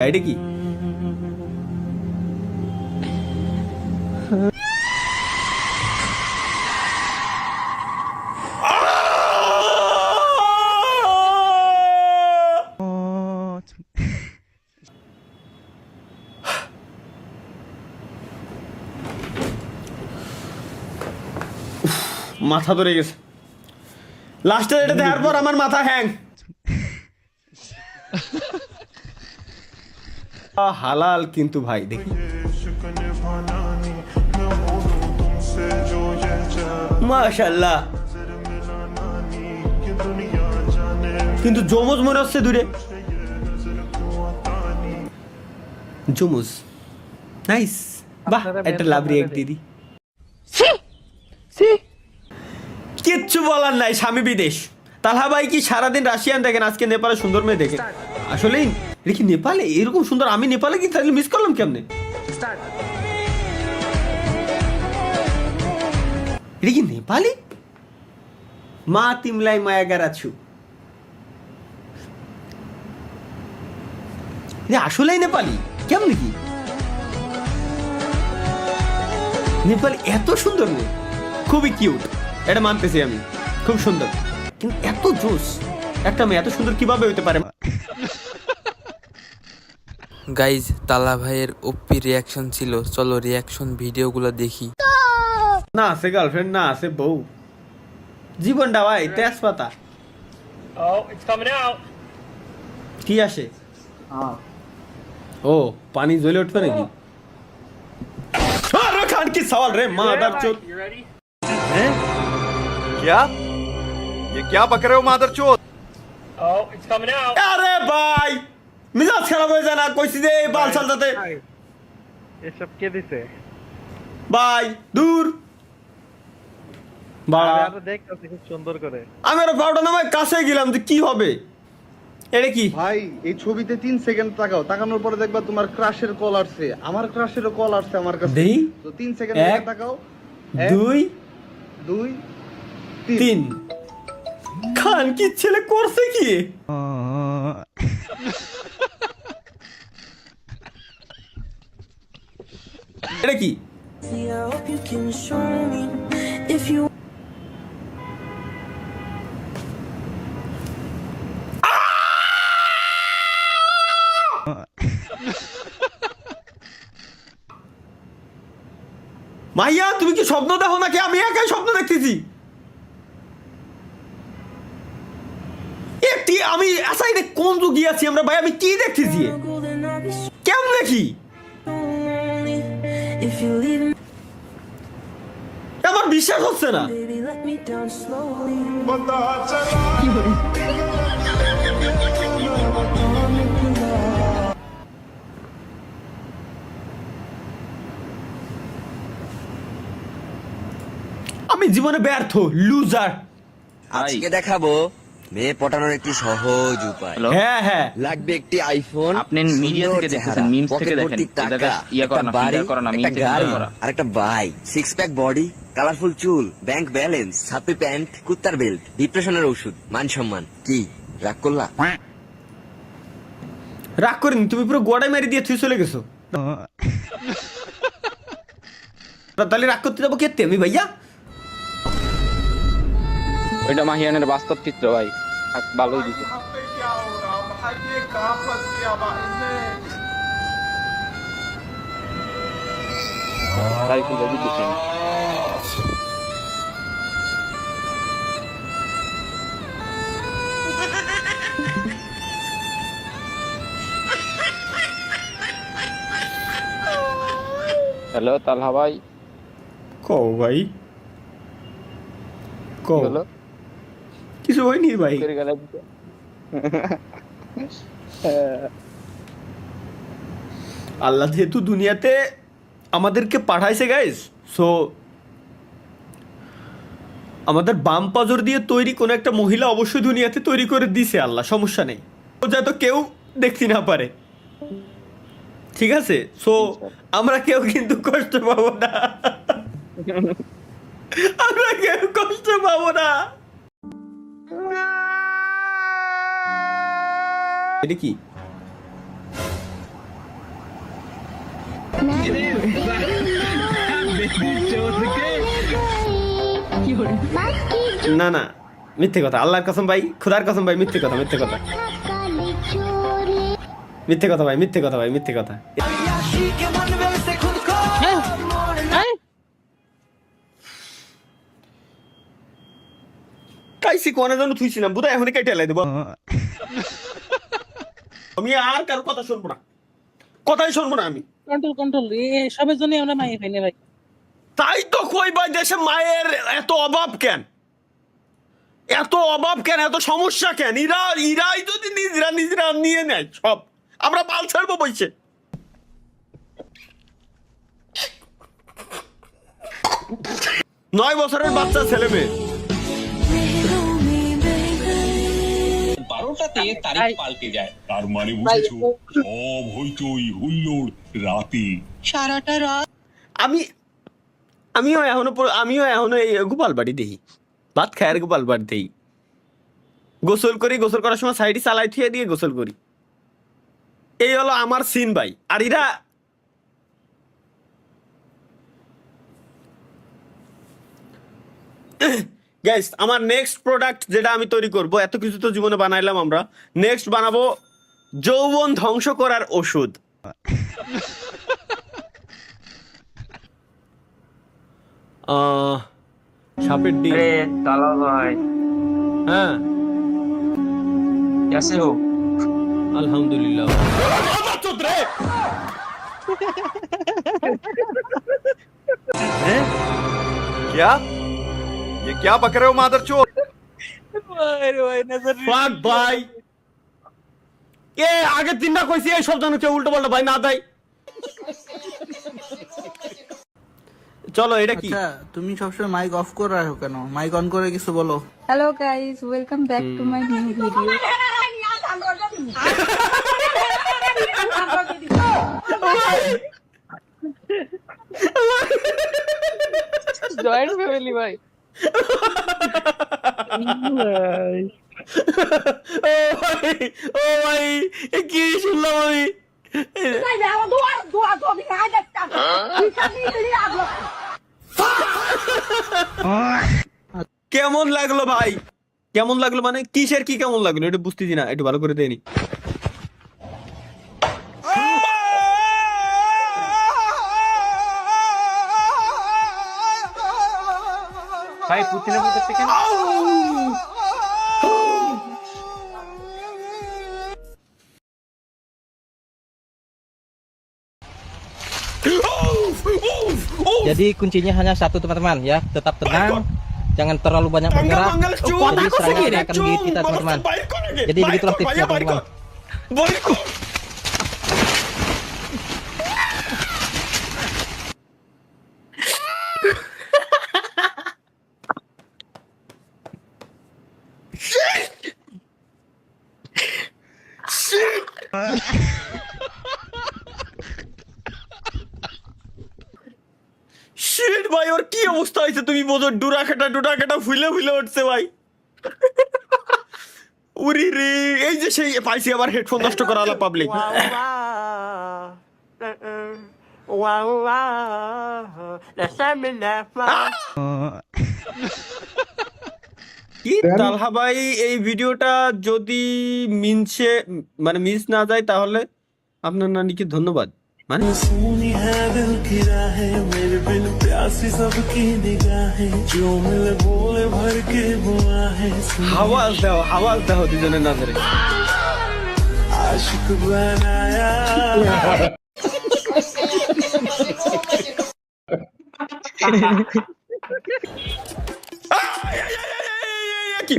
এটা কি? মাথা ধরে গেছে লাস্টে এটা দেখার পর আমার মাথা হ্যাং। হালাল কিন্তু ভাই দেখি মাশাআল্লাহ, কিন্তু জমজ মনে হচ্ছে দূরে। জমজ নাইস। বাহ, একটা লাভ রিয়েক্ট দিদি। কিচ্ছু বলার নাই, স্বামী বিদেশ। তালহা ভাই কি সারাদিন রাশিয়ান দেখেন, আজকে নেপালে সুন্দর মেয়ে দেখে। আসলেই দেখি নেপালে এরকম সুন্দর, আমি নেপালে কি তাহলে মিস করলাম কেমনে? এটা কি নেপালি? মা তিমলাই মায়াগার আছু, আসলেই নেপালি কেমন কি? নেপালি এত সুন্দর মেয়ে, খুবই কিউট, এটা মানতেছি আমি, খুব সুন্দর। কিন্তু এত জোস একটা মেয়ে এত সুন্দর কিভাবে হইতে পারে? গাইজ, তালা ভাইয়ের ওপি রিয়াকশন ছিল, চলো রিয়াকশন ভিডিওগুলো দেখি। না আছে গার্লফ্রেন্ড, না আছে বউ, জীবনটা ভাই তেজপাতা। কি আসে? ও পানি জ্বলে উঠবে নাকি? খান কি সওয়াল রে মাদারচোদ। क्या? ये क्या बक रहे हो मादरचोद? আরে ভাই মিজাজ খারাপ হয়ে যায় না, কইছি যে এই বাল চালতে। এসব কে দিছে? ভাই দূর বাড়া, আরে দেখতেছি খুব সুন্দর করে। আমি আর পাউডার নামে কাছে গেলাম যে কি হবে। এটা কি ভাই এই ছবিতে 3 সেকেন্ড তাকাও, তাকানোর পরে দেখবা তোমার ক্রাশের কল আসছে, আমার ক্রাশেরও কল আসছে আমার কাছে। দেই তো 3 সেকেন্ড এক, তাকাও। 2 2 3। খান কি ছেলে করছে কি? এটা কি? মাইয়া তুমি কি স্বপ্ন দেখো নাকি? আমি একাই স্বপ্ন দেখতেছি। একটি আমি আসাই দেখ কোন যুগে আছি আমরা ভাই, আমি কি দেখতেছি? কেমন দেখি? আমার বিশ্বাস হচ্ছে না। আমি জীবনে ব্যর্থ, লুজার। আজকে দেখাবো মেয়ে পটানোর একটি সহজ উপায়। হ্যাঁ হ্যাঁ, লাগবে একটি আইফোন, আপনি মিডিয়া থেকে দেখতেছেন, মিমস থেকে দেখেন, এটাকে ইয়া করা না, ফিল্টার করা না, মিমস থেকে ফিল্টার করা। আর একটা বাইক, 6 প্যাক বডি, কালারফুল চুল, ব্যাংক ব্যালেন্স, হাফি প্যান্ট, কুত্তার বেল্ট, ডিপ্রেশনের ওষুধ, মান সম্মান। কি রাগ করলা? রাগ করিনি, তুমি পুরো গোড়ায় মেরে দিয়ে তুই চলে গেছো। তাহলে রাগ করতে যাবো কেতে আমি ভাইয়া? ওইটা মাহিয়ানের বাস্তব চিত্র ভাই, ভালোই দিতে। তাই খুলে দিতেছেন। হ্যালো তালহা ভাই। কও ভাই, কও। হ্যালো, কিছু হয়নি ভাই। করে গেল। আল্লাহ যেহেতু দুনিয়াতে আমাদেরকে পাঠাইছে গাইস, সো আমাদের বাম পাজর দিয়ে তৈরি কোন একটা মহিলা অবশ্যই দুনিয়াতে তৈরি করে দিছে আল্লাহ, সমস্যা নেই। ও যাতে কেউ দেখতে না পারে, ঠিক আছে? সো আমরা কেউ কিন্তু কষ্ট পাবো না, আমরা কেউ কষ্ট পাবো না। এটা কি? না না মিথ্যে কথা, আল্লাহর কসম ভাই, খোদার কসম ভাই, মিথ্যে কথা, মিথ্যে কথা, মিথ্যে কথা ভাই, মিথ্যে কথা ভাই, মিথ্যে কথা। কাইছি কোনে জন্য থুইছিলাম বুঝা, এখনই কেটে লাই দেবো। আমি আর কারো কথা শুনবো না, কথাই শুনবো না আমি। কন্ট্রোল কন্ট্রোল সবের জন্য আমরা মাইয়ে পাইনি ভাই। তাই তো কই ভাই, দেশে মায়ের এত অভাব কেন, এত অভাব কেন, এত সমস্যা কেন? ইরাই যদি নিজরা নিয়ে নেয় সব, আমরা পাল ছাড়বো বইছে। 9 বছরের বাচ্চা ছেলে মেয়ে, 12টাতে তারিখ পাল্টে যায়, তার মানে বুঝেছো সব হইচই হুল্লোড় রাতে সারাটা রাত। আমিও এখনো এই গোপাল বাড়ি দেই, ভাত খায় আর গোপাল বাড়ি দেই, গোসল করি, গোসল করার সময় সাইডে চালাই থুয়ে দিয়ে গোসল করি। এই হলো আমার সিন ভাই। আর এরা গাইস, আমার নেক্সট প্রোডাক্ট যেটা আমি তৈরি করব, এত কিছু তো জীবনে বানাইলাম আমরা, নেক্সট বানাবো যৌবন ধ্বংস করার ওষুধ। সাপের ডিম। তালা ভাই হ্যাঁ कैसे हो? আলহামদুলিল্লাহ। क्या? ये क्या बक रहे हो मादरचोद? ফাক ভাই, এ আগে তিনটা কইছি এই সব জানো কেউ উল্টো পাল্টা ভাই না দেয়। চলো এটা কি? আচ্ছা তুমি সবসময় মাইক অফ করে রাখো কেন? মাইক অন করে কিছু বলো। Hello guys, welcome back to my new video. Joint family ভাই। ও ভাই এ কি শুনলাম আমি? কেমন লাগলো ভাই? কেমন লাগলো মানে কিসের কি কেমন লাগলো এটা বুঝতেছি না, একটু ভালো করে দেয়নি। ভাই পুতিনে বলতে কেন? Jadi kuncinya hanya satu teman-teman ya, tetap tenang, jangan terlalu banyak bergerak. Jadi serangan akan menggigit kita teman-teman. Jadi begitulah tipsnya teman-teman. Shit ভাই, ওর কি অবস্থা হয়েছে তুমি বোঝো? ডুরা কাটা ফুলে উঠছে ভাই। উরি রে, এই যে সেই পাইছি আবার হেডফোন নষ্ট করা হলো পাবলিক। কি তালহা ভাই, এই ভিডিওটা যদি মিস না যায় তাহলে আপনার নানিকে ধন্যবাদ। মানে হাওয়াজ দাও দুজনের নজরে।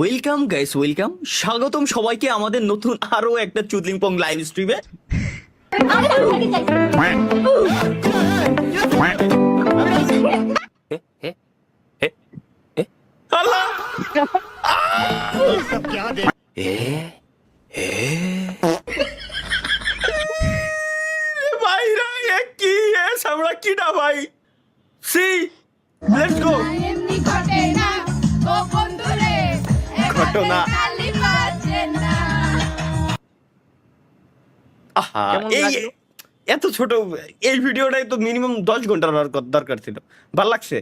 ওয়েলকাম গাইস, ওয়েলকাম, স্বাগতম সবাইকে আমাদের নতুন আরো একটা চুদলিংপং লাইভ স্ট্রিমে। ভাইরা এ কি এ সামরা কিডা ভাই? C let's go. ঘটনা আহা, এত ছোট এই ভিডিওটাই তো মিনিমাম 10 ঘন্টার দরকার ছিল। ভাল লাগছে?